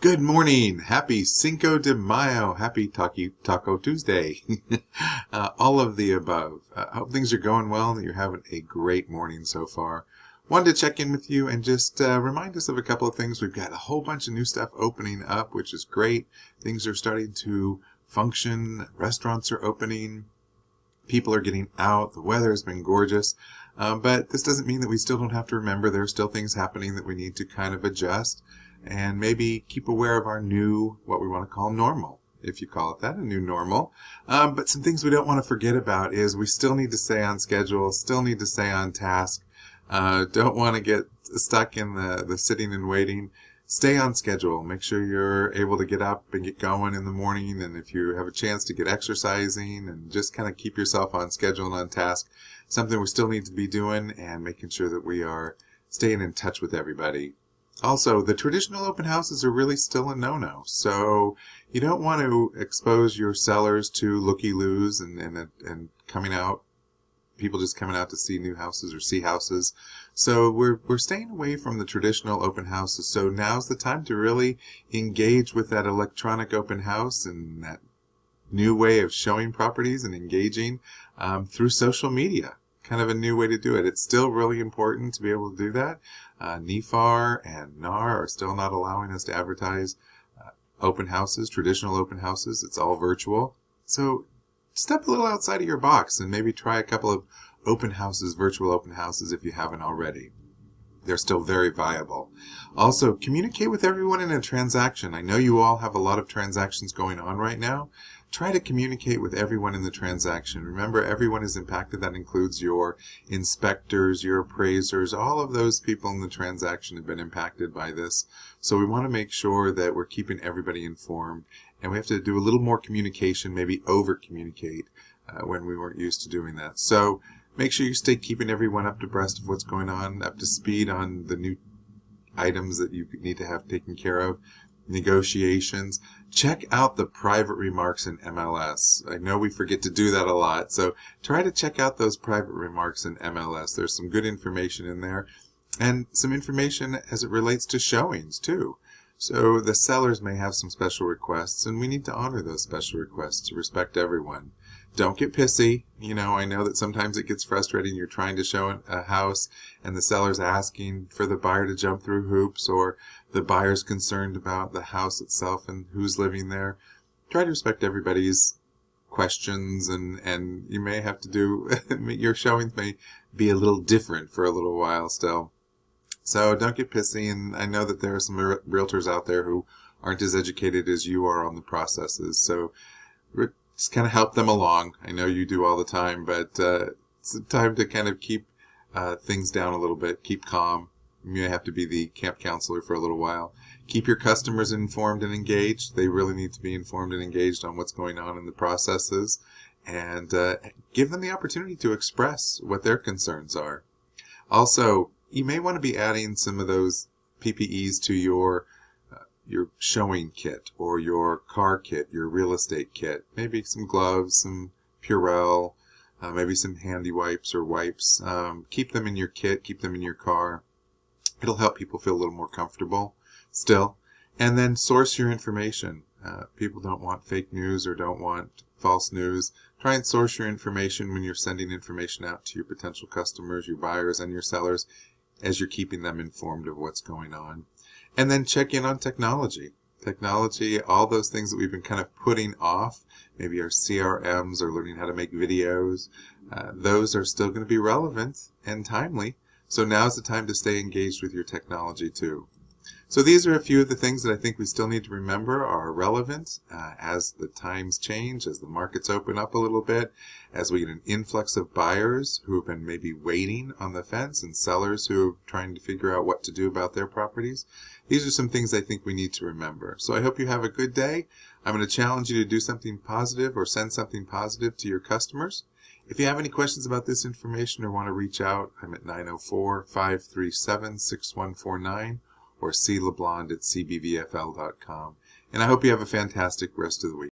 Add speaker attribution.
Speaker 1: Good morning. Happy Cinco de Mayo. Happy Taco Tuesday. All of the above. Hope things are going well and that you're having a great morning so far. Wanted to check in with you and just remind us of a couple of things. We've got a whole bunch of new stuff opening up, which is great. Things are starting to function. Restaurants are opening. People are getting out. The weather has been gorgeous. But this doesn't mean that we still don't have to remember there are still things happening that we need to kind of adjust and maybe keep aware of our new, what we want to call normal, if you call it that, a new normal. But some things we don't want to forget about is we still need to stay on schedule, still need to stay on task. Don't want to get stuck in the sitting and waiting. Stay on schedule. Make sure you're able to get up and get going in the morning, and if you have a chance to get exercising and just kind of keep yourself on schedule and on task. Something we still need to be doing and making sure that we are staying in touch with everybody. Also, the traditional open houses are really still a no-no, so you don't want to expose your sellers to looky-loos and coming out, people just coming out to see new houses or see houses. So we're staying away from the traditional open houses. So now's the time to really engage with that electronic open house and that new way of showing properties and engaging through social media. Kind of a new way to do it. It's still really important to be able to do that. NIFAR and NAR are still not allowing us to advertise open houses, traditional open houses. It's all virtual. So step a little outside of your box and maybe try a couple of open houses, virtual open houses if you haven't already. They're still very viable. Also, communicate with everyone in a transaction. I know you all have a lot of transactions going on right now. Try to communicate with everyone in the transaction. Remember, everyone is impacted. That includes your inspectors, your appraisers. All of those people in the transaction have been impacted by this. So we want to make sure that we're keeping everybody informed. And we have to do a little more communication, maybe over-communicate when we weren't used to doing that. So make sure you stay keeping everyone up to breast of what's going on, up to speed on the new items that you need to have taken care of. Negotiations. Check out the private remarks in MLS. I know we forget to do that a lot, so try to check out those private remarks in MLS. There's some good information in there and some information as it relates to showings too. So the sellers may have some special requests and we need to honor those special requests to respect everyone. Don't get pissy. I know that sometimes it gets frustrating. You're trying to show a house and the seller's asking for the buyer to jump through hoops, or the buyer's concerned about the house itself and who's living there. Try to respect everybody's questions, and you may have to do, your showings may be a little different for a little while still. So don't get pissy, and I know that there are some realtors out there who aren't as educated as you are on the processes, so just kind of help them along. I know you do all the time, but it's time to kind of keep things down a little bit, keep calm. You may have to be the camp counselor for a little while. Keep your customers informed and engaged. They really need to be informed and engaged on what's going on in the processes, and give them the opportunity to express what their concerns are. Also, you may want to be adding some of those PPEs to your showing kit or your car kit, your real estate kit. Maybe some gloves, some Purell, maybe some handy wipes or wipes. Keep them in your kit, keep them in your car. It'll help people feel a little more comfortable still. And then source your information. People don't want fake news or don't want false news. Try and source your information when you're sending information out to your potential customers, your buyers, and your sellers, as you're keeping them informed of what's going on. And then check in on technology. Technology, all those things that we've been kind of putting off, maybe our CRMs or learning how to make videos, those are still going to be relevant and timely. So now's the time to stay engaged with your technology too. So these are a few of the things that I think we still need to remember are relevant as the times change, as the markets open up a little bit, as we get an influx of buyers who have been maybe waiting on the fence and sellers who are trying to figure out what to do about their properties. These are some things I think we need to remember. So I hope you have a good day. I'm going to challenge you to do something positive or send something positive to your customers. If you have any questions about this information or want to reach out, I'm at 904-537-6149 or cleblond@cbvfl.com. And I hope you have a fantastic rest of the week.